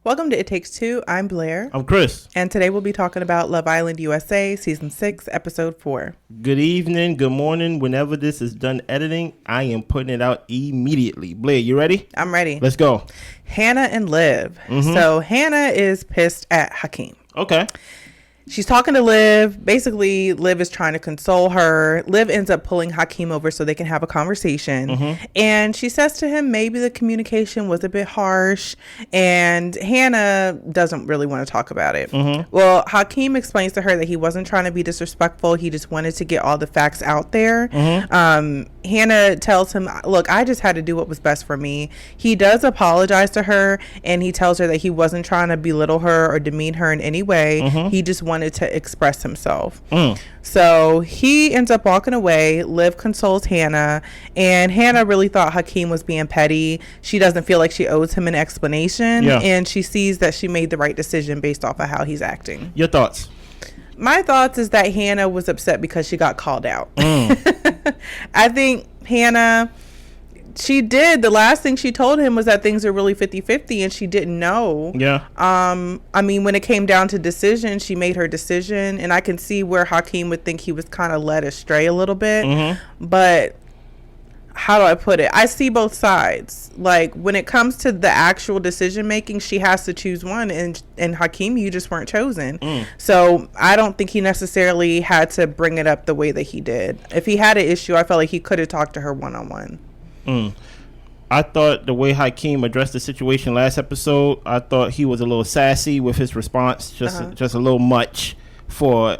Welcome to It Takes Two. I'm Blair. I'm Chris. And today we'll be talking about Love Island USA, Season 6, Episode 4. Good evening, good morning. Whenever this is done editing, I am putting it out immediately. Blair, you ready? I'm ready. Let's go. Hannah and Liv. So Hannah is pissed at Hakeem. Okay. She's talking to Liv. Basically, Liv is trying to console her. Liv ends up pulling Hakeem over so they can have a conversation. And she says to him, maybe the communication was a bit harsh. And Hannah doesn't really want to talk about it. Well, Hakeem explains to her that he wasn't trying to be disrespectful. He just wanted to get all the facts out there. Hannah tells him, look, I just had to do what was best for me. He does apologize to her. And he tells her that he wasn't trying to belittle her or demean her in any way. He just wanted to express himself. So he ends up walking away. Liv consoles Hannah, and Hannah really thought Hakeem was being petty. She doesn't feel like she owes him an explanation, and she sees that she made the right decision based off of how he's acting. Your thoughts? My thoughts is that Hannah was upset because she got called out. I think Hannah, she did. The last thing she told him was that things are really 50-50 and she didn't know. I mean, when it came down to decision, she made her decision. And I can see where Hakeem would think he was kind of led astray a little bit. But how do I put it? I see both sides. Like, when it comes to the actual decision making, she has to choose one. And Hakeem, you just weren't chosen. So I don't think he necessarily had to bring it up the way that he did. If he had an issue, I felt like he could have talked to her one-on-one. I thought the way Hakeem addressed the situation last episode, I thought he was a little sassy with his response, just a little much for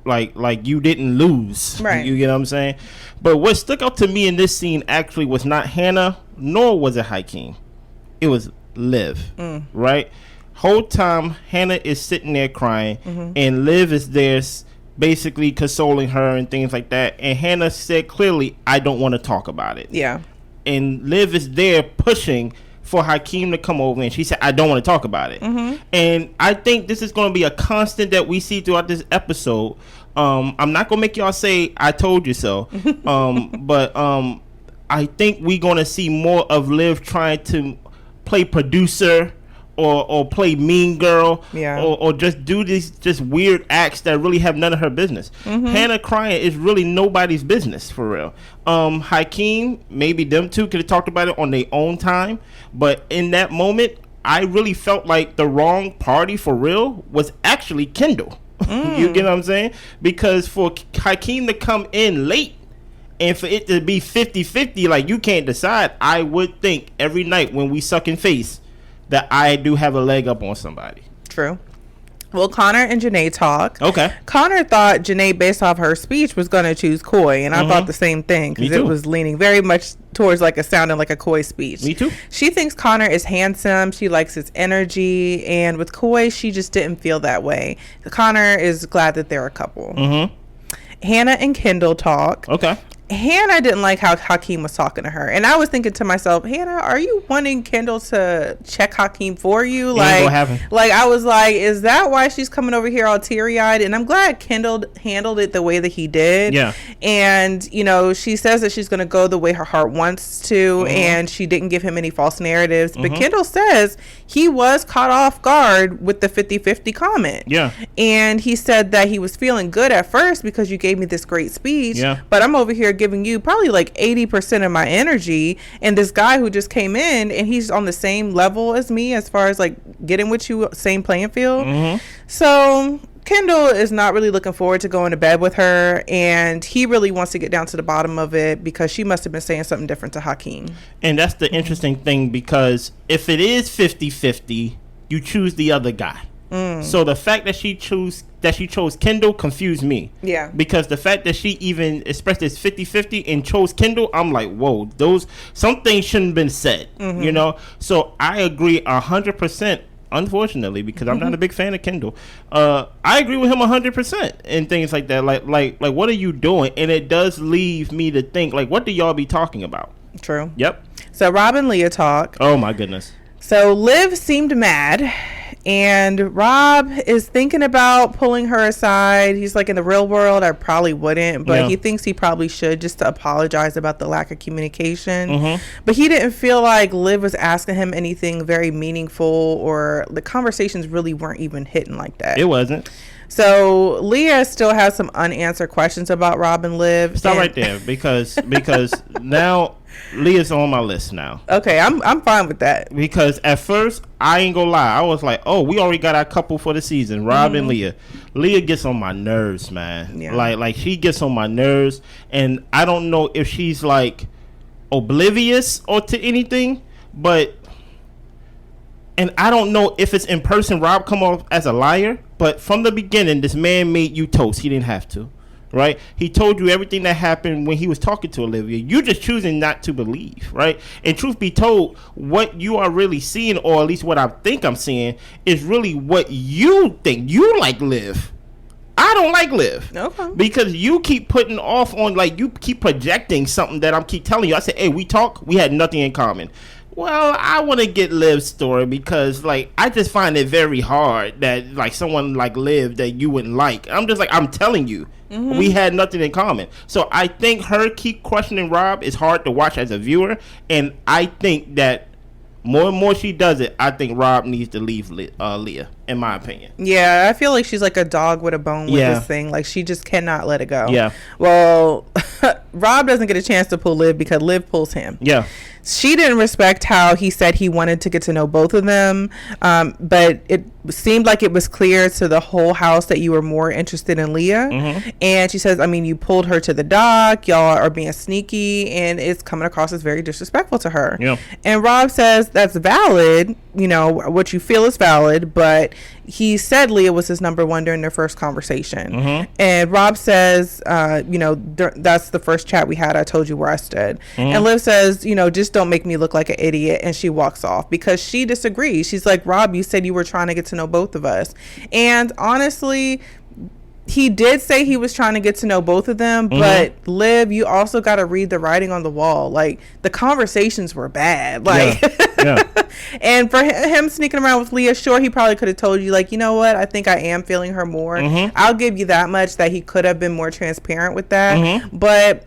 like you didn't lose, right? You get what I'm saying? But what stuck out to me in this scene actually was not Hannah, nor was it Hakeem. It was Liv, right? Whole time Hannah is sitting there crying, and Liv is there basically consoling her and things like that, and Hannah said clearly, I don't want to talk about it. And Liv is there pushing for Hakeem to come over, and she said, I don't want to talk about it. And I think this is going to be a constant that we see throughout this episode. I'm not going to make y'all say I told you so, but I think we're going to see more of Liv trying to play producer or play mean girl, or just do these just weird acts that really have none of her business. Hannah crying is really nobody's business, for real. Hakeem, maybe them two could have talked about it on their own time, but in that moment, I really felt like the wrong party for real was actually Kendall. You get what I'm saying? Because for Hakeem to come in late and for it to be 50-50, like you can't decide, I would think every night when we suck in face that I do have a leg up on somebody. True. Well, Connor and Janae talk. Okay. Connor thought Janae, based off her speech, was going to choose Coy, and I thought the same thing because it was leaning very much towards like sounding like a Coy speech. Me too. She thinks Connor is handsome. She likes his energy, and with Coy, she just didn't feel that way. Connor is glad that they're a couple. Hannah and Kendall talk. Okay. Hannah didn't like how Hakeem was talking to her, and I was thinking to myself, Hannah, are you wanting Kendall to check Hakeem for you? Like I was like, is that why she's coming over here all teary-eyed? And I'm glad Kendall handled it the way that he did. And you know, she says that she's going to go the way her heart wants to, and she didn't give him any false narratives. But Kendall says he was caught off guard with the 50-50 comment. And he said that he was feeling good at first because you gave me this great speech, but I'm over here giving you probably like 80% of my energy, and this guy who just came in and he's on the same level as me as far as like getting with you, same playing field. So Kendall is not really looking forward to going to bed with her, and he really wants to get down to the bottom of it because she must have been saying something different to Hakeem. And that's the interesting thing, because if it is 50-50, you choose the other guy. So the fact that she chose Kendall confused me. Because the fact that she even expressed this 50-50 and chose Kendall, I'm like, whoa, some things shouldn't have been said. You know? So I agree 100%, unfortunately, because I'm not a big fan of Kendall. I agree with him 100% and things like that. Like what are you doing? And it does leave me to think, like, what do y'all be talking about? True. Yep. So Rob and Leah talk. Oh my goodness. So Liv seemed mad, And Rob is thinking about pulling her aside. He's like, in the real world, I probably wouldn't, but he thinks he probably should, just to apologize about the lack of communication. But he didn't feel like Liv was asking him anything very meaningful, or the conversations really weren't even hitting like that. It wasn't. So Leah still has some unanswered questions about Rob and Liv. Stop right there, because now Leah's on my list now. Okay, I'm fine with that. Because at first, I ain't gonna lie, I was like, oh, we already got our couple for the season, Rob and Leah. Leah gets on my nerves, man. Yeah. Like she gets on my nerves, and I don't know if she's like oblivious or to anything, and I don't know if it's in person. Rob come off as a liar, but from the beginning, this man made you toast. He didn't have to, right? He told you everything that happened when he was talking to Olivia. You're just choosing not to believe, right? And truth be told, what you are really seeing, or at least what I think I'm seeing, is really what you think. You like Liv. I don't like Liv. Okay. Because you keep putting off on, like, you keep projecting something that I'm keep telling you. I said, hey, we talk. We had nothing in common. Well, I want to get Liv's story because, like, I just find it very hard that, like, someone like Liv that you wouldn't like. I'm just like, I'm telling you, we had nothing in common. So I think her keep questioning Rob is hard to watch as a viewer, and I think that more and more she does it, I think Rob needs to leave Leah, in my opinion. Yeah, I feel like she's like a dog with a bone with this thing. Like, she just cannot let it go. Yeah. Well, Rob doesn't get a chance to pull Liv because Liv pulls him. Yeah. She didn't respect how he said he wanted to get to know both of them, but it seemed like it was clear to the whole house that you were more interested in Leah. And she says, I mean, you pulled her to the dock, y'all are being sneaky, and it's coming across as very disrespectful to her. Yeah. And Rob says that's valid, you know, what you feel is valid, but he said Leah was his number one during their first conversation. And Rob says, you know, that's the first chat we had. I told you where I stood. And Liv says, you know, just don't make me look like an idiot. And she walks off because she disagrees. She's like, Rob, you said you were trying to get to know both of us. And honestly, he did say he was trying to get to know both of them, but Liv, you also got to read the writing on the wall. Like, the conversations were bad. Like, and for him sneaking around with Leah, sure, he probably could have told you, like, you know what, I think I am feeling her more. I'll give you that much, that he could have been more transparent with that. But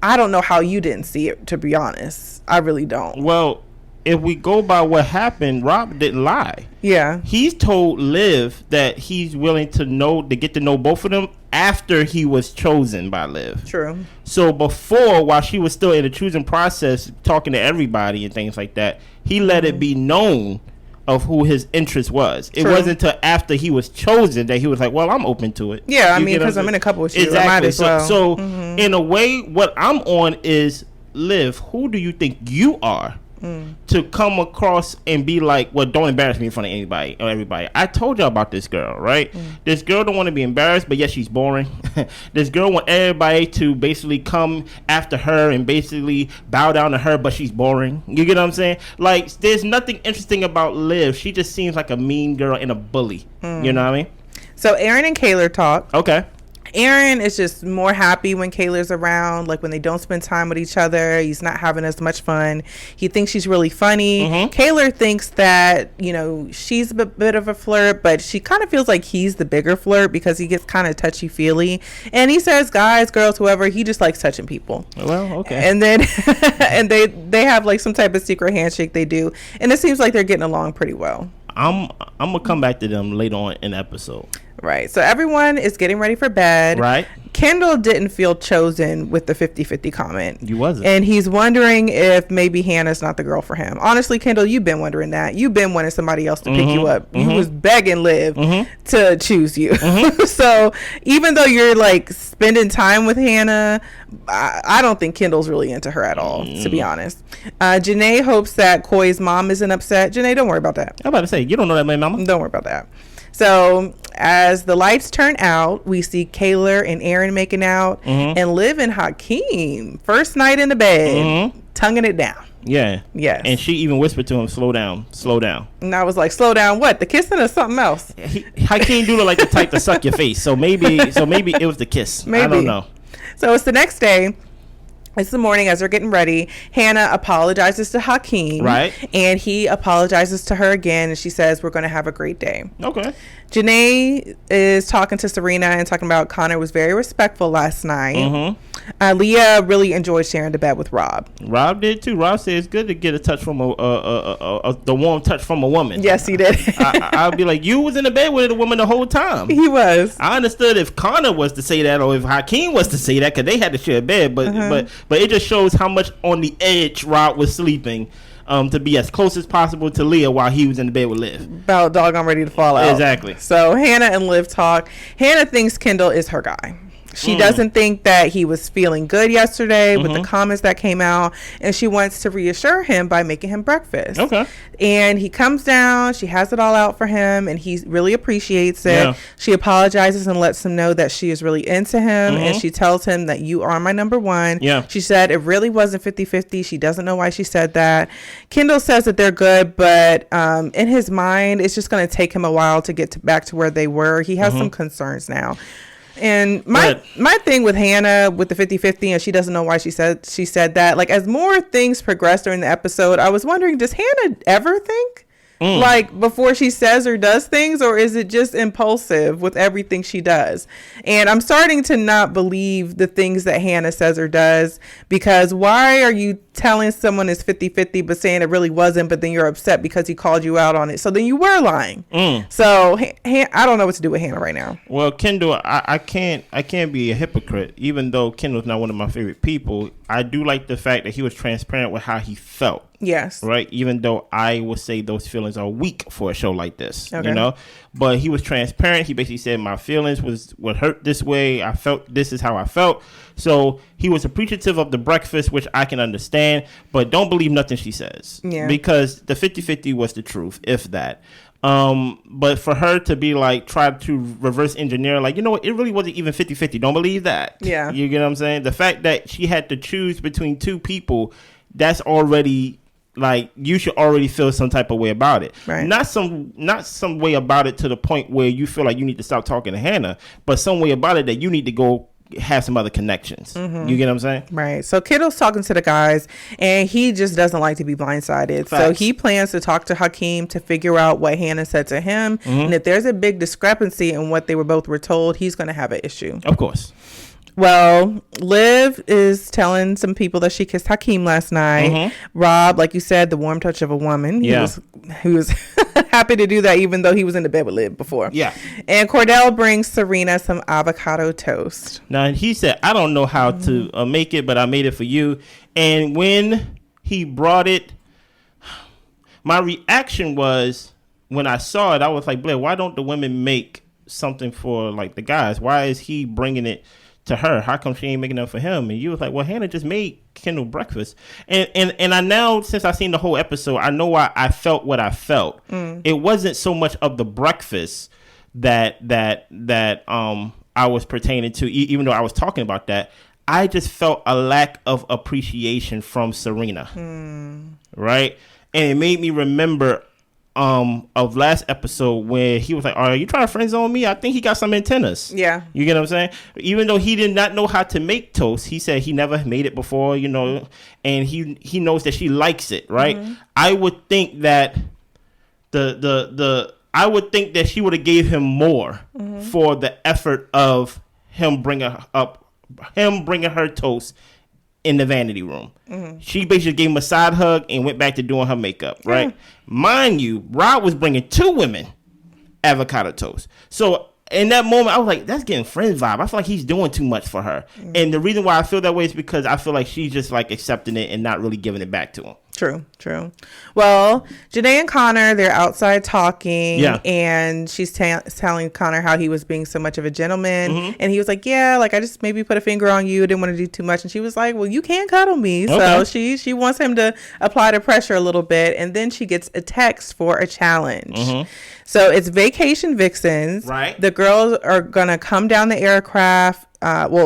I don't know how you didn't see it, to be honest. I really don't. Well, if we go by what happened, Rob didn't lie. Yeah. He's told Liv that he's willing to get to know both of them after he was chosen by Liv. True. So before, while she was still in the choosing process, talking to everybody and things like that, he let it be known of who his interest was. It wasn't until after he was chosen that he was like, well, I'm open to it. Yeah, I mean, because I'm in a couple with you. Exactly. I might as well. So in a way, what I'm on is, Liv, who do you think you are to come across and be like, well, don't embarrass me in front of anybody or everybody. I told y'all about this girl, right? This girl don't want to be embarrassed, but yet she's boring. This girl want everybody to basically come after her and basically bow down to her, but she's boring. You get what I'm saying? Like, there's nothing interesting about Liv. She just seems like a mean girl and a bully. You know what I mean? So Aaron and Kayla talk. Okay. Aaron is just more happy when Kayla's around. Like, when they don't spend time with each other, he's not having as much fun. He thinks she's really funny. Kayla thinks that, you know, she's a bit of a flirt, but she kind of feels like he's the bigger flirt because he gets kind of touchy-feely. And he says, guys, girls, whoever, he just likes touching people. Well, okay. And then and they have like some type of secret handshake they do. And it seems like they're getting along pretty well. I'm going to come back to them later on in the episode. Right. So everyone is getting ready for bed. Right. Kendall didn't feel chosen with the 50-50 comment. You wasn't. And he's wondering if maybe Hannah's not the girl for him. Honestly, Kendall, you've been wondering that. You've been wanting somebody else to pick you up. You was begging Liv to choose you. So even though you're like spending time with Hannah, I don't think Kendall's really into her at all, to be honest. Janae hopes that Koi's mom isn't upset. Janae, don't worry about that. I'm about to say, you don't know that, my mama. Don't worry about that. So as the lights turn out, we see Kayla and Aaron making out, and Liv and Hakeem, first night in the bed, tonguing it down. Yeah. Yes. And she even whispered to him, slow down, slow down. And I was like, slow down what? The kissing or something else? Hakeem do look like the type to suck your face. So maybe it was the kiss. Maybe. I don't know. So it's the next day. It's the morning as they're getting ready. Hannah apologizes to Hakeem. Right. And he apologizes to her again. And she says, we're going to have a great day. Okay. Janae is talking to Serena and talking about Connor was very respectful last night. Mm-hmm. Leah really enjoyed sharing the bed with Rob. Rob did too. Rob said it's good to get a touch from the warm touch from a woman. Yes, he did. I'll be like, you was in the bed with a woman the whole time. He was. I understood if Connor was to say that or if Hakeem was to say that because they had to share a bed, but it just shows how much on the edge Rob was sleeping. To be as close as possible to Leah while he was in the bed with Liv. About doggone ready to fall out. Exactly. So Hannah and Liv talk. Hannah thinks Kendall is her guy. She doesn't think that he was feeling good yesterday with the comments that came out, and she wants to reassure him by making him breakfast. Okay. And he comes down, she has it all out for him, and he really appreciates it. Yeah. She apologizes and lets him know that she is really into him, and she tells him that you are my number one. Yeah. She said it really wasn't 50-50. She doesn't know why she said that. Kendall says that they're good, but in his mind, it's just going to take him a while to get back to where they were. He has some concerns now. And my thing with Hannah with the 50-50 and she doesn't know why she said that, like, as more things progress during the episode, I was wondering, does Hannah ever think like before she says or does things, or is it just impulsive with everything she does? And I'm starting to not believe the things that Hannah says or does, because why are you telling someone it's 50-50 but saying it really wasn't, but then you're upset because he called you out on it? So then you were lying. So I don't know what to do with Hannah right now. Well, Kendall, I can't be a hypocrite. Even though Kendall's not one of my favorite people, I do like the fact that he was transparent with how he felt. Yes. Right. Even though I would say those feelings are weak for a show like this, okay. You know, but he was transparent. He basically said my feelings were hurt this way. I felt this is how I felt. So he was appreciative of the breakfast, which I can understand, but don't believe nothing she says. Yeah. Because the 50-50 was the truth, if that. But for her to be like, try to reverse engineer, like, you know what, it really wasn't even 50-50. Don't believe that. Yeah. You get what I'm saying? The fact that she had to choose between two people, that's already, like, you should already feel some type of way about it. Right. Not some way about it to the point where you feel like you need to stop talking to Hannah, but some way about it that you need to go have some other connections. You get what I'm saying? Right. So Kendall's talking to the guys, and he just doesn't like to be blindsided. Facts. So he plans to talk to Hakeem to figure out what Hannah said to him. And if there's a big discrepancy in what they were told, he's going to have an issue. Of course. Well, Liv is telling some people that she kissed Hakeem last night. Rob, like you said, the warm touch of a woman. He was happy to do that, even though he was in the bed with Liv before. Yeah. And Cordell brings Serena some avocado toast. Now, he said, I don't know how to make it, but I made it for you. And when he brought it, my reaction was, when I saw it, I was like, Blair, why don't the women make something for, like, the guys? Why is he bringing it to her? How come she ain't making up for him? And you was like, well, Hannah just made Kendall breakfast. And I now, since I've seen the whole episode, I know why I felt what I felt. It wasn't so much of the breakfast that I was pertaining to, even though I was talking about that. I just felt a lack of appreciation from Serena. Right? And it made me remember of last episode where he was like, are you trying to friend zone me? I think he got some antennas. Yeah. You get what I'm saying? Even though he did not know how to make toast, he said he never made it before, you know, and he knows that she likes it, right? I would think that I would think that she would have gave him more for the effort of him bringing her toast in the vanity room. She basically gave him a side hug and went back to doing her makeup, right? Mind you, Rob was bringing two women avocado toast. So in that moment, I was like, that's getting friend vibe. I feel like he's doing too much for her. And the reason why I feel that way is because I feel like she's just like accepting it and not really giving it back to him. True. Well, Janae and Connor, they're outside talking, and she's telling Connor how he was being so much of a gentleman, and he was like, yeah, like, I just maybe put a finger on you, didn't want to do too much, and she was like, well, you can't cuddle me. Okay. So she wants him to apply the pressure a little bit, and then she gets a text for a challenge. So it's Vacation Vixens. Right. The girls are gonna come down the aircraft,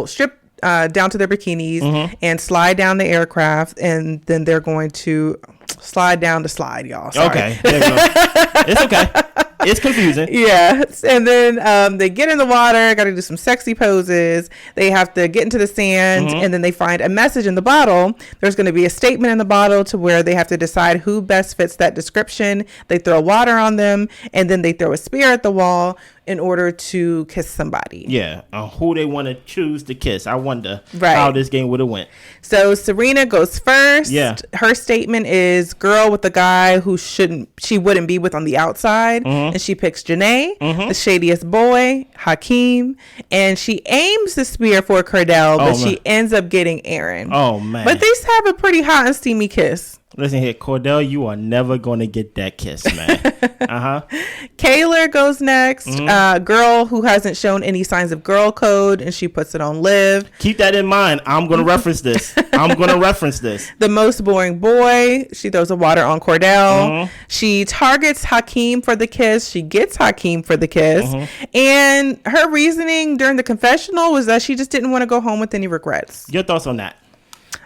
strip down to their bikinis and slide down the aircraft, and then they're going to slide down the slide, y'all. Sorry. Okay. There you go. It's okay. It's confusing. Yeah. And then they get in the water, got to do some sexy poses. They have to get into the sand, and then they find a message in the bottle. There's going to be a statement in the bottle to where they have to decide who best fits that description. They throw water on them, and then they throw a spear at the wall in order to kiss somebody. Yeah, who they want to choose to kiss. I wonder how this game would have went. So Serena goes first. Yeah. Her statement is girl with the guy who she wouldn't be with on the outside. And she picks Janae, the shadiest boy, Hakeem, and she aims the spear for Cordell, but she ends up getting Aaron. Oh, man. But they have a pretty hot and steamy kiss. Listen here, Cordell, you are never going to get that kiss, man. Kayla goes next. Girl who hasn't shown any signs of girl code, and she puts it on Liv. Keep that in mind. I'm going to reference this. The most boring boy. She throws the water on Cordell. She targets Hakeem for the kiss. She gets Hakeem for the kiss. And her reasoning during the confessional was that she just didn't want to go home with any regrets. Your thoughts on that?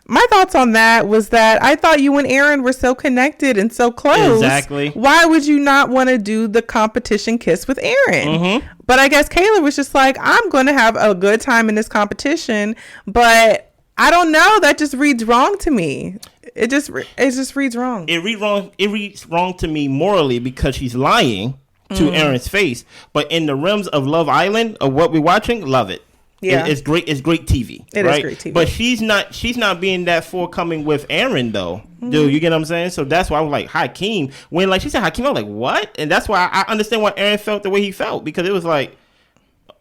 My thoughts on that was that I thought you and Aaron were so connected and so close. Exactly. Why would you not want to do the competition kiss with Aaron? But I guess Kayla was just like, I'm going to have a good time in this competition, but I don't know. That just reads wrong to me. It just reads wrong. It reads wrong to me morally because she's lying to Aaron's face. But in the realms of Love Island, of what we're watching, love it. Yeah, it's great. It's great TV. It is great TV. But she's not being that forthcoming with Aaron though. Dude, you get what I'm saying? So that's why I was like Hakeem. When like she said Hakeem, I was like, what? And that's why I understand why Aaron felt the way he felt, because it was like,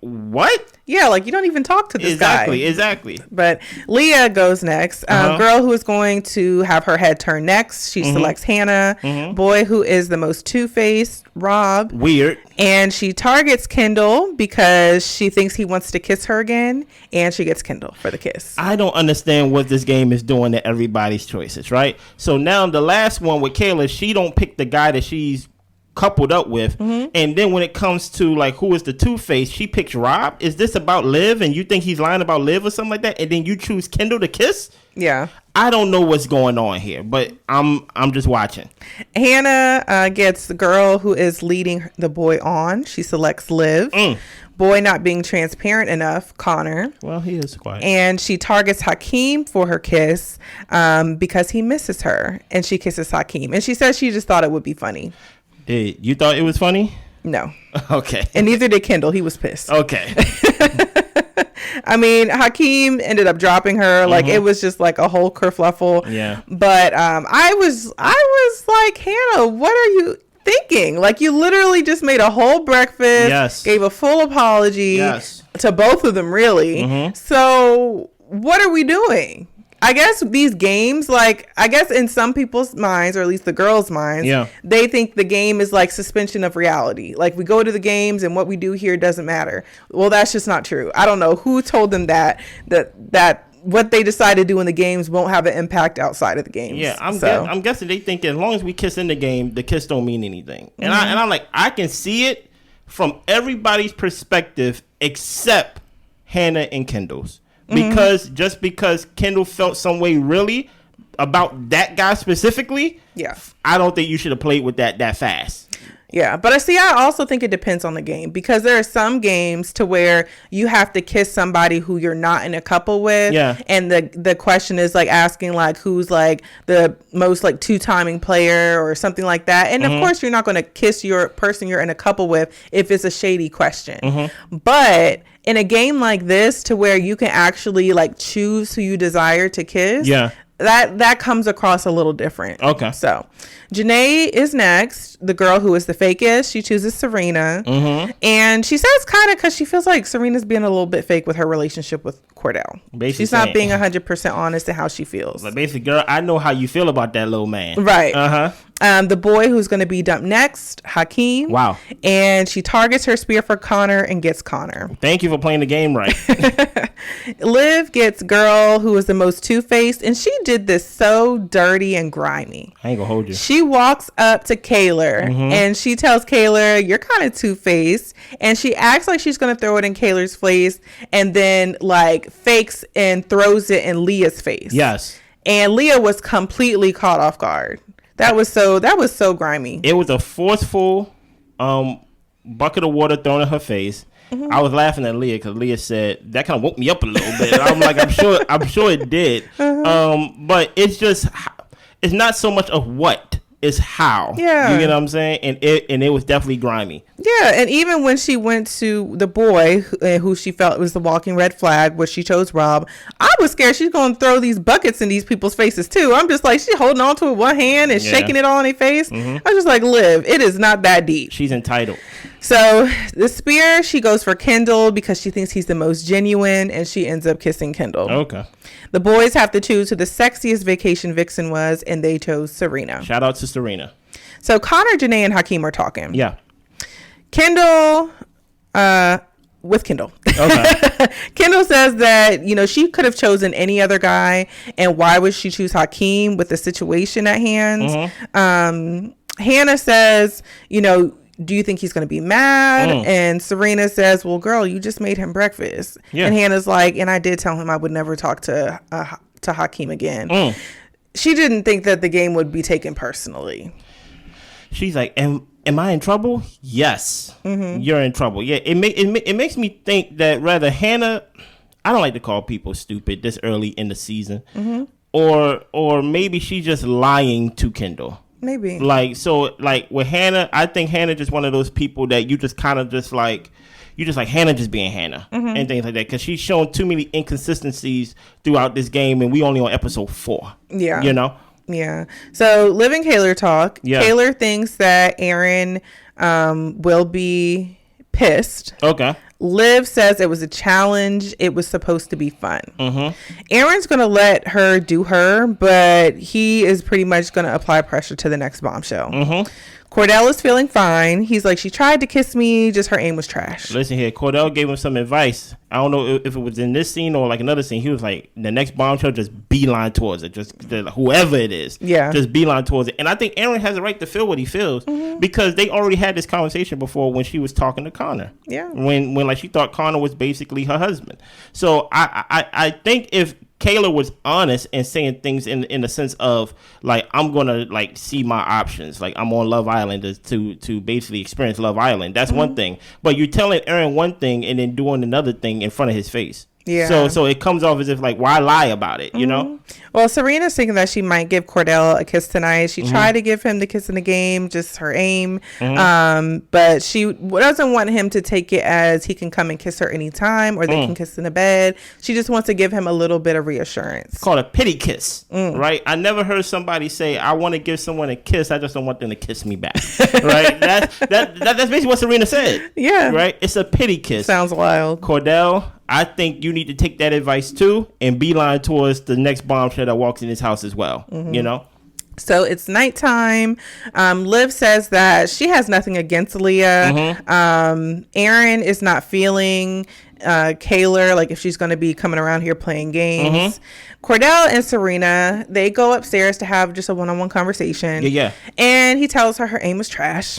what? Yeah, like you don't even talk to this guy. Exactly. But Leah goes next. Girl who is going to have her head turned next. She selects Hannah. Boy who is the most two-faced, Rob. Weird. And she targets Kendall because she thinks he wants to kiss her again, and she gets Kendall for the kiss. I don't understand what this game is doing to everybody's choices, right? So now the last one with Kayla, she don't pick the guy that she's coupled up with, and then when it comes to like who is the two-face, she picks Rob. Is this about Liv and you think he's lying about Liv or something like that, and then you choose Kendall to kiss? Yeah, I don't know what's going on here, but I'm just watching. Hannah gets the girl who is leading the boy on. She selects Liv. Boy not being transparent enough, Connor. Well, he is quiet. And she targets Hakeem for her kiss because he misses her, and she kisses Hakeem, and she says she just thought it would be funny. You thought it was funny? No. Okay. And neither did Kendall. He was pissed. Okay. I mean, Hakeem ended up dropping her. Like it was just like a whole kerfluffle. Yeah. But I was like, Hannah, what are you thinking? Like you literally just made a whole breakfast. Yes. Gave a full apology. Yes. To both of them, really. So what are we doing? I guess these games, like, I guess in some people's minds, or at least the girls' minds, they think the game is like suspension of reality. Like, we go to the games and what we do here doesn't matter. Well, that's just not true. I don't know who told them that what they decide to do in the games won't have an impact outside of the games. Yeah, I'm guessing they think as long as we kiss in the game, the kiss don't mean anything. And I'm like, I can see it from everybody's perspective except Hannah and Kendall's. Because just because Kendall felt some way really about that guy specifically, I don't think you should have played with that fast. Yeah, but I also think it depends on the game, because there are some games to where you have to kiss somebody who you're not in a couple with. Yeah. And the question is like asking like who's like the most like two-timing player or something like that. And of course you're not going to kiss your person you're in a couple with if it's a shady question. But in a game like this, to where you can actually like choose who you desire to kiss, that comes across a little different. Okay. So Janae is next, the girl who is the fakest. She chooses Serena. And she says kind of because she feels like Serena's being a little bit fake with her relationship with Cordell. Basically she's not being 100% honest in how she feels. Like basically, girl, I know how you feel about that little man. Right. The boy who's going to be dumped next, Hakeem. Wow. And she targets her spear for Connor and gets Connor. Thank you for playing the game right. Liv gets girl who is the most two-faced, and she did this so dirty and grimy. I ain't gonna hold you. She walks up to Kayla and she tells Kayla, you're kind of two-faced, and she acts like she's going to throw it in Kayla's face and then like fakes and throws it in Leah's face. Yes. And Leah was completely caught off guard. That was so grimy. It was a forceful bucket of water thrown in her face. Mm-hmm. I was laughing at Leah because Leah said that kind of woke me up a little bit. I'm like, I'm sure it did. But it's not so much of what, it's how. Yeah, you get what I'm saying, and it was definitely grimy. Yeah, and even when she went to the boy who she felt was the walking red flag, which she chose Rob, I was scared she's going to throw these buckets in these people's faces too. I'm just like, she's holding on to it with one hand and shaking it all in their face. Mm-hmm. I was just like, Liv, it is not that deep. She's entitled. So the spear, she goes for Kendall because she thinks he's the most genuine, and she ends up kissing Kendall. Okay. The boys have to choose who the sexiest vacation vixen was, and they chose Serena. Shout out to Serena. So Connor, Janae, and Hakeem are talking. Yeah. Kendall, with Kendall. Okay. Kendall says that, she could have chosen any other guy, and why would she choose Hakeem with the situation at hand? Mm-hmm. Hannah says, do you think he's going to be mad? And Serena says, well, girl, you just made him breakfast. Yeah. And Hannah's like, and I did tell him I would never talk to Hakeem again. She didn't think that the game would be taken personally. She's like, am I in trouble? Yes, you're in trouble. Yeah, it makes me think that rather Hannah, I don't like to call people stupid this early in the season, or maybe she's just lying to Kendall. Maybe. With Hannah, I think Hannah just one of those people that you just kind of just like, Hannah just being Hannah and things like that. Because she's shown too many inconsistencies throughout this game, and we only on episode 4. Yeah. Yeah. So Liv and Kaylor talk. Yeah. Kaylor thinks that Aaron will be pissed. Okay. Liv says it was a challenge. It was supposed to be fun. Mm-hmm. Aaron's going to let her do her, but he is pretty much going to apply pressure to the next bombshell. Mm-hmm. Cordell is feeling fine. He's like, she tried to kiss me, just her aim was trash. Listen here, Cordell gave him some advice. I don't know if it was in this scene or like another scene. He was like, the next bombshell, just beeline towards it. Just whoever it is. Yeah. Just beeline towards it. And I think Aaron has a right to feel what he feels because they already had this conversation before when she was talking to Connor. Yeah. When like she thought Connor was basically her husband. So I think if Kaylor was honest and saying things in the sense of like, I'm gonna like see my options, like I'm on Love Island to basically experience Love Island. That's one thing, but you're telling Aaron one thing and then doing another thing in front of his face. Yeah. So it comes off as if like, why lie about it? You know. Well, Serena's thinking that she might give Cordell a kiss tonight. She tried to give him the kiss in the game, just her aim. But she doesn't want him to take it as he can come and kiss her anytime or they can kiss in the bed. She just wants to give him a little bit of reassurance. It's called a pity kiss, right? I never heard somebody say, I want to give someone a kiss. I just don't want them to kiss me back, right? That's basically what Serena said. Yeah. Right? It's a pity kiss. Sounds wild. Cordell, I think you need to take that advice too and beeline towards the next bombshell that walks in his house as well. So it's nighttime. Liv says that she has nothing against Leah. Aaron is not feeling Kaylor, like if she's going to be coming around here playing games. Cordell and Serena, they go upstairs to have just a one-on-one conversation. Yeah. And he tells her aim was trash.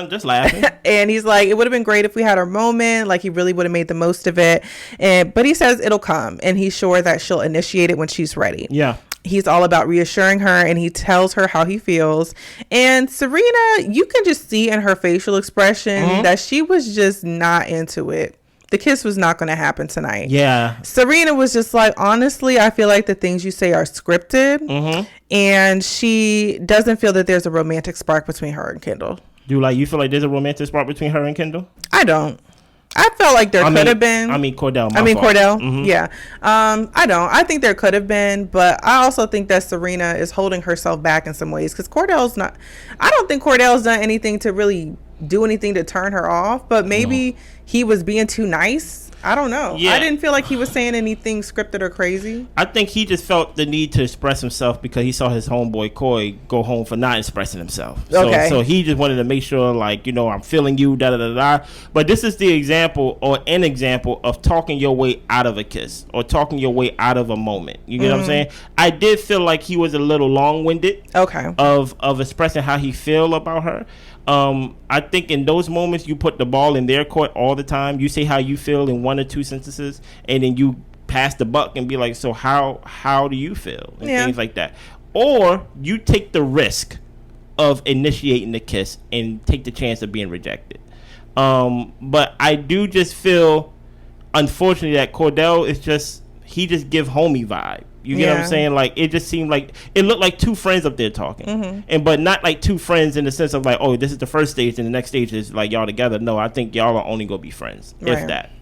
Just laughing. And he's like, it would have been great if we had our moment. Like he really would have made the most of it. But he says it'll come. And he's sure that she'll initiate it when she's ready. Yeah. He's all about reassuring her, and he tells her how he feels. And Serena, you can just see in her facial expression that she was just not into it. The kiss was not going to happen tonight. Yeah. Serena was just like, honestly, I feel like the things you say are scripted. And she doesn't feel that there's a romantic spark between her and Kendall. You feel like there's a romantic spark between her and Kendall? I don't. I felt like there could have been. Cordell. Cordell. Yeah. I don't. I think there could have been, but I also think that Serena is holding herself back in some ways because Cordell's not. I don't think Cordell's done anything to really do anything to turn her off, but maybe he was being too nice. I don't know. Yeah. I didn't feel like he was saying anything scripted or crazy. I think he just felt the need to express himself because he saw his homeboy Coy go home for not expressing himself. So he just wanted to make sure, like, I'm feeling you, da-da-da-da. But this is the example or an example of talking your way out of a kiss or talking your way out of a moment. You get what I'm saying? I did feel like he was a little long-winded of expressing how he feel about her. I think in those moments you put the ball in their court all the time. You say how you feel in 1 or 2 sentences, and then you pass the buck and be like, so how do you feel? And things like that. Or you take the risk of initiating the kiss and take the chance of being rejected. But I do just feel, unfortunately, that Cordell is just give homie vibe. You get what I'm saying? Like, it just seemed like it looked like two friends up there talking, but not like two friends in the sense of like, oh, this is the first stage and the next stage is like y'all together. No, I think y'all are only gonna be friends, if that.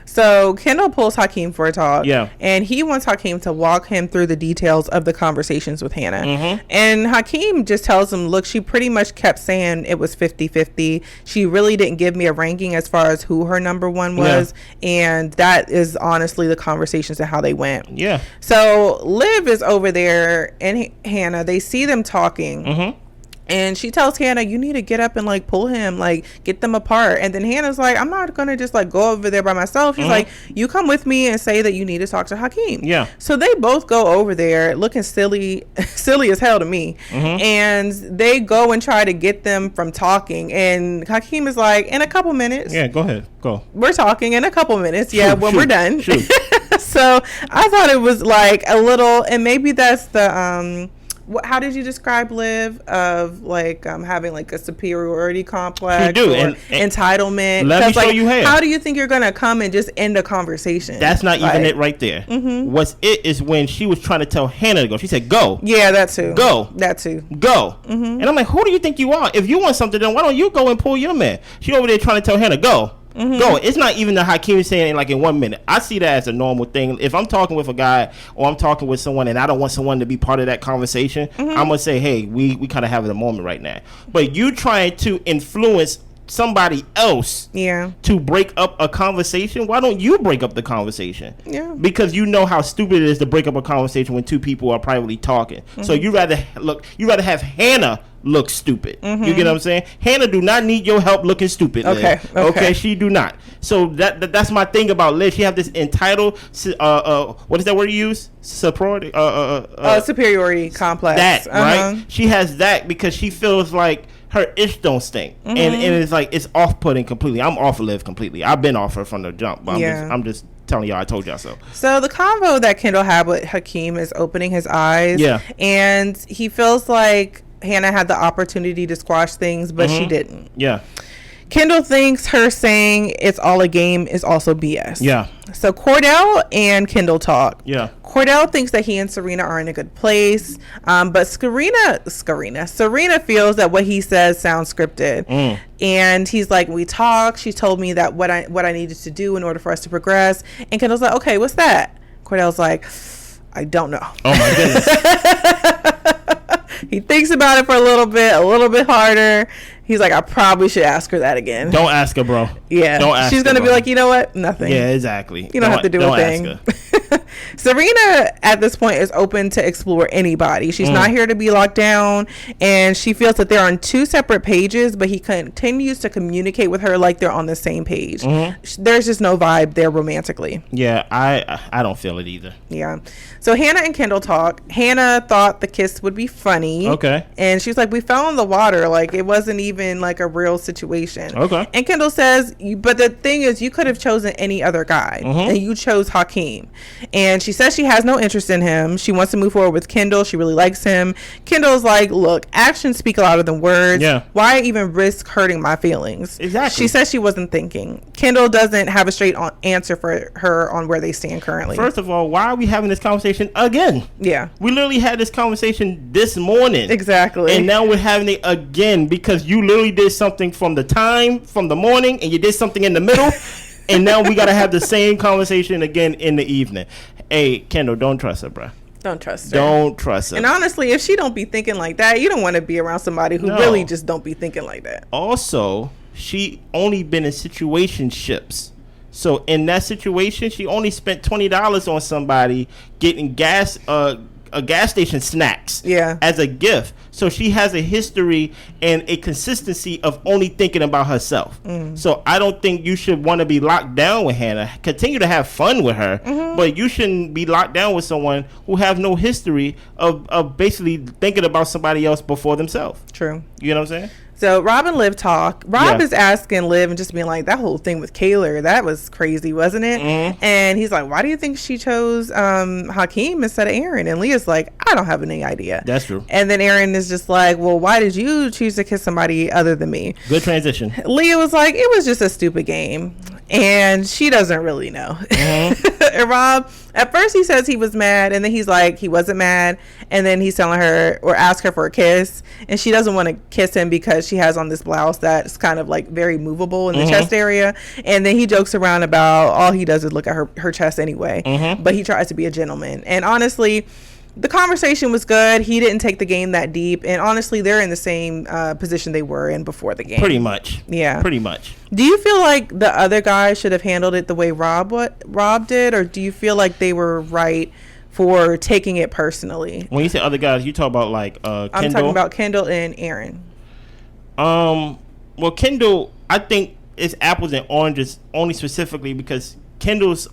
So Kendall pulls Hakeem for a talk. Yeah. And he wants Hakeem to walk him through the details of the conversations with Hannah. And Hakeem just tells him, look, she pretty much kept saying it was 50-50. She really didn't give me a ranking as far as who her number one was. Yeah. And that is honestly the conversations and how they went. Yeah. So Liv is over there and Hannah, they see them talking. And she tells Hannah, you need to get up and like pull him, like get them apart. And then Hannah's like, I'm not going to just like go over there by myself. She's like, you come with me and say that you need to talk to Hakeem. Yeah. So they both go over there looking silly as hell to me. And they go and try to get them from talking. And Hakeem is like, in a couple minutes. Yeah, go ahead. Go. We're talking in a couple minutes. Yeah, when we're done. Shoot. So I thought it was like a little, and maybe that's the, how did you describe Liv of like having like a superiority complex? You do, and entitlement. Let me show you how. How do you think you're gonna come and just end a conversation? That's not even it right there. What's it is when she was trying to tell Hannah to go. She said, "Go." Yeah, that too. Go. That too. Go. And I'm like, who do you think you are? If you want something, then why don't you go and pull your man? She over there trying to tell Hannah, go. Go. It's not even the Hakeem saying like in 1 minute. I see that as a normal thing. If I'm talking with a guy or I'm talking with someone and I don't want someone to be part of that conversation, I'm gonna say, hey, we kind of having a moment right now. But you trying to influence somebody else to break up a conversation, why don't you break up the conversation? Yeah. Because you know how stupid it is to break up a conversation when two people are privately talking. So you rather have Hannah look stupid. You get what I'm saying? Hannah do not need your help looking stupid. Okay, she do not. So that's my thing about Liz. She have this entitled what is that word you use? Superiority complex. That right? She has that because she feels like her ish don't stink, and it's like it's off-putting completely. I'm off of Liv completely. I've been off her from the jump, but I'm just telling y'all I told y'all so. So the convo that Kendall had with Hakeem is opening his eyes. Yeah. And he feels like Hannah had the opportunity to squash things, but she didn't. Yeah. Kendall thinks her saying it's all a game is also BS. Yeah. So Cordell and Kendall talk. Yeah. Cordell thinks that he and Serena are in a good place, but Serena feels that what he says sounds scripted. And he's like, we talked. She told me that what I needed to do in order for us to progress. And Kendall's like, okay, what's that? Cordell's like, I don't know. Oh my goodness. He thinks about it for a little bit harder. He's like, I probably should ask her that again. Don't ask her, bro. Yeah. Don't ask her. She's going to be like, you know what? Nothing. Yeah, exactly. You don't have to do a thing. Serena, at this point, is open to explore anybody. She's not here to be locked down. And she feels that they're on two separate pages, but he continues to communicate with her like they're on the same page. There's just no vibe there romantically. Yeah, I don't feel it either. Yeah. So Hannah and Kendall talk. Hannah thought the kiss would be funny. Okay. And she's like, we fell in the water. Like, it wasn't even like a real situation. Okay. And Kendall says, but the thing is, you could have chosen any other guy. And you chose Hakeem. And she says she has no interest in him. She wants to move forward with Kendall. She really likes him. Kendall's like, look, actions speak louder than words. Yeah. Why even risk hurting my feelings? Exactly. She says she wasn't thinking. Kendall doesn't have a straight answer for her on where they stand currently. First of all, why are we having this conversation again? Yeah. We literally had this conversation this morning. Exactly. And now we're having it again because you literally did something from the morning and you did something in the middle. And now we got to have the same conversation again in the evening. Hey, Kendall, don't trust her, bro. Don't trust her. Don't trust her. And honestly, if she don't be thinking like that, you don't want to be around somebody who really just don't be thinking like that. Also, she only been in situationships. So in that situation, she only spent $20 on somebody getting gas, a gas station snacks as a gift. So she has a history and a consistency of only thinking about herself. So I don't think you should want to be locked down with Hannah. Continue to have fun with her, but you shouldn't be locked down with someone who have no history of basically thinking about somebody else before themselves. True. You know what I'm saying? So Rob and Liv talk. Rob is asking Liv and just being like, that whole thing with Kaylor, that was crazy, wasn't it? Mm-hmm. And he's like, why do you think she chose Hakeem instead of Aaron? And Leah's like, I don't have any idea. That's true. And then Aaron is just like, well, why did you choose to kiss somebody other than me? Good transition. Leah was like, it was just a stupid game. And she doesn't really know. Mm-hmm. And Rob, at first he says he was mad, and then he's like, he wasn't mad. And then he's telling her or ask her for a kiss, and she doesn't want to kiss him because she has on this blouse that's kind of like very movable in the chest area. And then he jokes around about all he does is look at her chest anyway. But he tries to be a gentleman. And honestly, the conversation was good. He didn't take the game that deep. And honestly, they're in the same position they were in before the game. Pretty much. Yeah. Pretty much. Do you feel like the other guy should have handled it the way Rob did? Or do you feel like they were right for taking it personally? When you say other guys, you talk about like Kendall? I'm talking about Kendall and Aaron. Well, Kendall, I think it's apples and oranges only specifically because Kendall's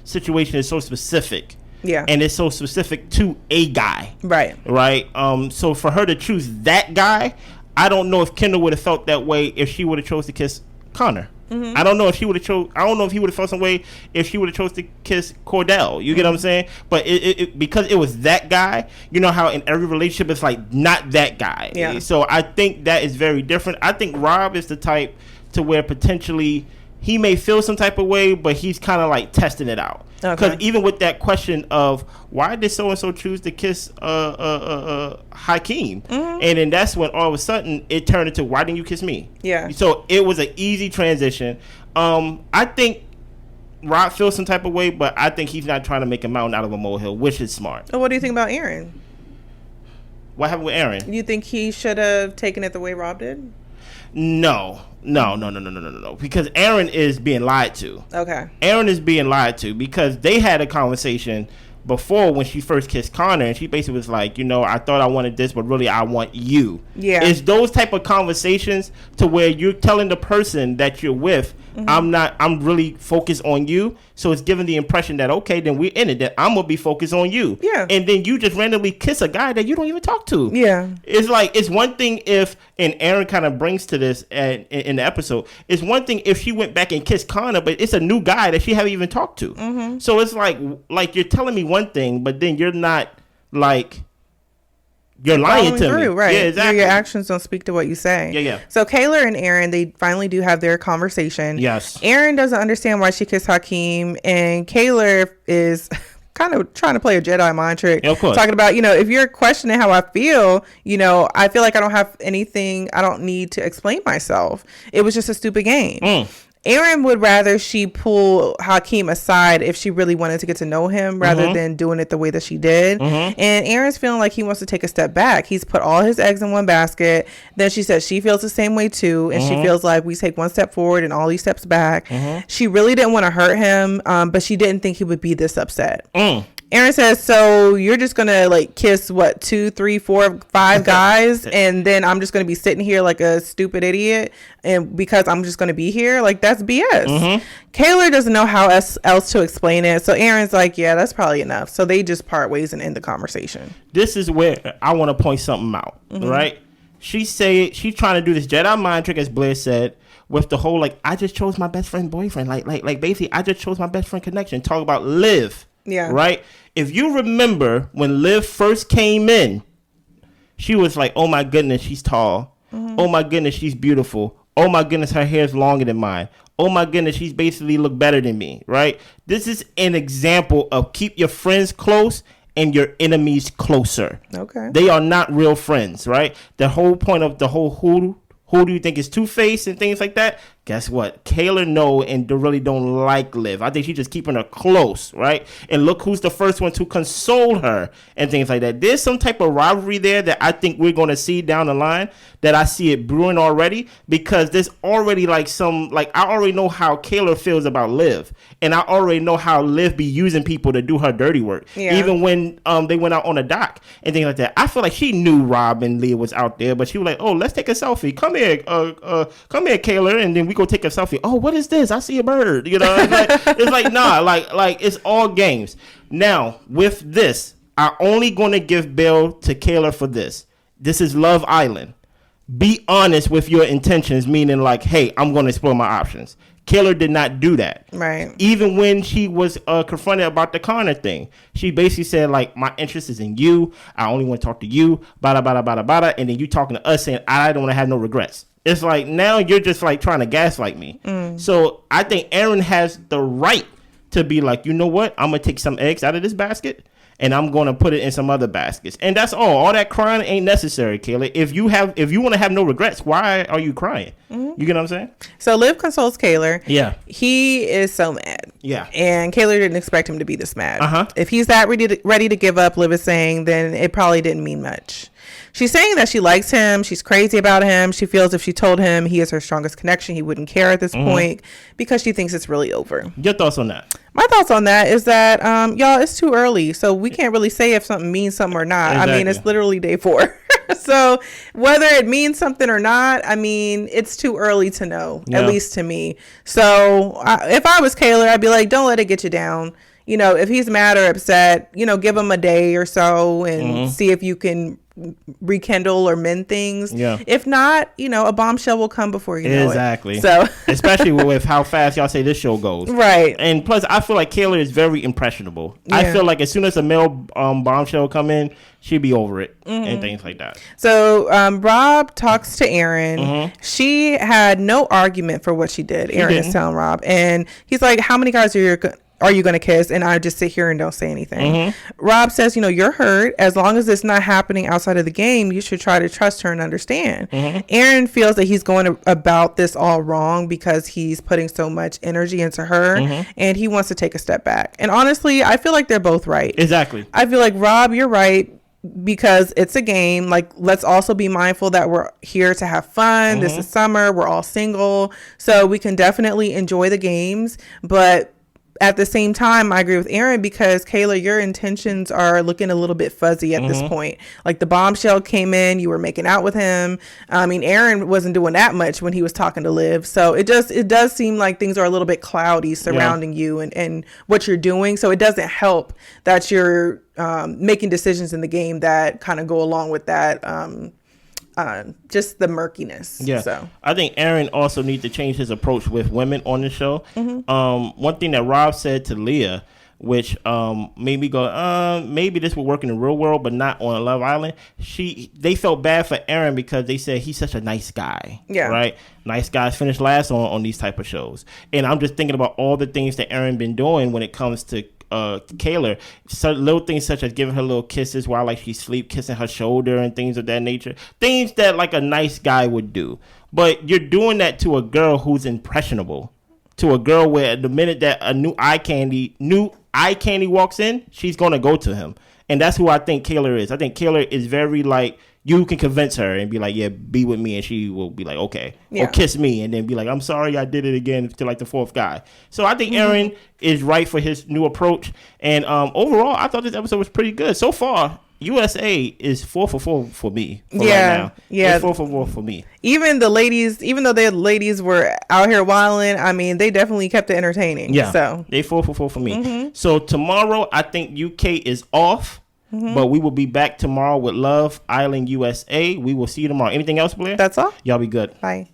situation is so specific. Yeah. And it's so specific to a guy. Right. Right. So for her to choose that guy, I don't know if Kendall would have felt that way if she would have chose to kiss Connor. I don't know if she would have chose. I don't know if he would have felt some way if she would have chose to kiss Cordell. You get what I'm saying? But it because it was that guy. You know how in every relationship it's like not that guy. Yeah. So I think that is very different. I think Rob is the type to where potentially he may feel some type of way, but he's kind of like testing it out. Because even with that question of why did so and so choose to kiss Hakeem, and then that's when all of a sudden it turned into why didn't you kiss me? Yeah. So it was an easy transition. I think Rob feels some type of way, but I think he's not trying to make a mountain out of a molehill, which is smart. So what do you think about Aaron? What happened with Aaron? You think he should have taken it the way Rob did? No. Because Aaron is being lied to. Okay. Aaron is being lied to because they had a conversation before when she first kissed Connor, and she basically was like, I thought I wanted this, but really I want you. Yeah. It's those type of conversations to where you're telling the person that you're with, I'm really focused on you. So it's giving the impression that, okay, then we're in it, that I'm going to be focused on you. Yeah. And then you just randomly kiss a guy that you don't even talk to. Yeah. It's like, it's one thing if, and Aaron kind of brings to this in the episode, it's one thing if she went back and kissed Connor, but it's a new guy that she haven't even talked to. So it's like you're telling me one thing, but then you're not like... You're lying to me. Right. Yeah, exactly. Your actions don't speak to what you say. Yeah. So Kaylor and Aaron, they finally do have their conversation. Yes. Aaron doesn't understand why she kissed Hakeem, and Kaylor is kind of trying to play a Jedi mind trick. Yeah, of course. Talking about, if you're questioning how I feel, I feel like I don't have anything, I don't need to explain myself. It was just a stupid game. Aaron would rather she pull Hakeem aside if she really wanted to get to know him rather than doing it the way that she did. And Aaron's feeling like he wants to take a step back. He's put all his eggs in one basket. Then she says she feels the same way too. And she feels like we take one step forward and all these steps back. She really didn't want to hurt him, but she didn't think he would be this upset. Aaron says, so you're just going to kiss 2, 3, 4, 5 guys and then I'm just going to be sitting here like a stupid idiot and because I'm just going to be here? That's BS. Kaylor doesn't know how else to explain it. So Aaron's like, yeah, that's probably enough. So they just part ways and end the conversation. This is where I want to point something out, right? She's trying to do this Jedi mind trick, as Blair said, with the whole, I just chose my best friend boyfriend. Like basically, I just chose my best friend connection. Talk about Liv. Yeah. Right? If you remember when Liv first came in, she was like, oh my goodness, she's tall. Oh my goodness, she's beautiful. Oh my goodness, her hair's longer than mine. Oh my goodness, she's basically look better than me. Right? This is an example of keep your friends close and your enemies closer. Okay. They are not real friends, right? The whole point of the whole who do you think is Two-Face and things like that? Guess what? Kaylor and really don't like Liv. I think she's just keeping her close, right? And look who's the first one to console her and things like that. There's some type of rivalry there that I think we're going to see down the line, that I see it brewing already, because there's already I already know how Kaylor feels about Liv. And I already know how Liv be using people to do her dirty work. Yeah. Even when they went out on a dock and things like that. I feel like she knew Rob and Leah was out there, but she was like, oh, let's take a selfie. Come here, Kaylor, and then we go take a selfie. Oh, what is this? I see a bird. It's like nah, like it's all games. Now with this, I'm only going to give bail to Kaylor for this. This is Love Island. be honest with your intentions, meaning like, hey, I'm going to explore my options. Kayla did not do that. Right. Even when she was confronted about the Connor thing, she basically said, like, my interest is in you. I only want to talk to you. Bada, bada, bada, bada. And then you talking to us saying, I don't want to have no regrets. It's like, now you're just like trying to gaslight me. So I think Aaron has the right to be like, you know what? I'm going to take some eggs out of this basket and I'm going to put it in some other baskets. And that's all. All that crying ain't necessary, Kayla. If you want to have no regrets, why are you crying? You get what I'm saying? So Liv consoles Kayla. Yeah. He is so mad. Yeah. And Kayla didn't expect him to be this mad. If he's that ready to give up, Liv is saying, then it probably didn't mean much. She's saying that she likes him. She's crazy about him. She feels if she told him he is her strongest connection, he wouldn't care at this point because she thinks it's really over. Your thoughts on that? My thoughts on that is that, y'all, it's too early. So we can't really say if something means something or not. Exactly. I mean, it's literally day 4. So whether it means something or not, I mean, it's too early to know, at least to me. So if I was Kayla, I'd be like, don't let it get you down. You know, if he's mad or upset, you know, give him a day or so and see if you can rekindle or mend things. Yeah. If not, you know, a bombshell will come before you know it. Exactly. So especially with how fast y'all say this show goes. Right. And plus, I feel like Kayla is very impressionable. Yeah. I feel like as soon as a male bombshell come in, she'd be over it and things like that. So Rob talks to Aaron. She had no argument for what she did. Aaron is telling Rob, and he's like, "How many guys are you going to kiss?" And I just sit here and don't say anything. Rob says, you know, you're hurt. As long as it's not happening outside of the game, you should try to trust her and understand. Aaron feels that he's going about this all wrong because he's putting so much energy into her and he wants to take a step back. And honestly, I feel like they're both right. Exactly. I feel like, Rob, you're right, because it's a game. Like, let's also be mindful that we're here to have fun. This is summer. We're all single. So we can definitely enjoy the games, but at the same time, I agree with Aaron because, Kayla, your intentions are looking a little bit fuzzy at this point. Like, the bombshell came in, you were making out with him. I mean, Aaron wasn't doing that much when he was talking to Liv. So it does seem like things are a little bit cloudy surrounding you and what you're doing. So it doesn't help that you're making decisions in the game that kind of go along with that. Just the murkiness. Yeah. So I think Aaron also needs to change his approach with women on the show. One thing that Rob said to Leah, which made me go, maybe this will work in the real world, but not on Love Island. They felt bad for Aaron because they said he's such a nice guy. Yeah. Right? Nice guys finish last on these type of shows. And I'm just thinking about all the things that Aaron been doing when it comes to Kayla, so little things such as giving her little kisses while like she sleep, kissing her shoulder and things of that nature, things that like a nice guy would do. But you're doing that to a girl who's impressionable, to a girl where the minute that a new eye candy walks in, she's gonna go to him. And that's who I think Kayla is. I think Kayla is very like, you can convince her and be like, yeah, be with me, and she will be like, okay. Yeah. Or kiss me and then be like, I'm sorry I did it again, to like the 4th guy. So I think Aaron is right for his new approach. And overall, I thought this episode was pretty good. So far, USA is 4 for 4 for me. Right now. Yeah. It's 4 for 4 for me. Even the ladies, even though the ladies were out here wilding, I mean, they definitely kept it entertaining. Yeah. So they 4 for 4 for me. So tomorrow, I think UK is off. But we will be back tomorrow with Love Island USA. We will see you tomorrow. Anything else, Blair? That's all. Y'all be good. Bye.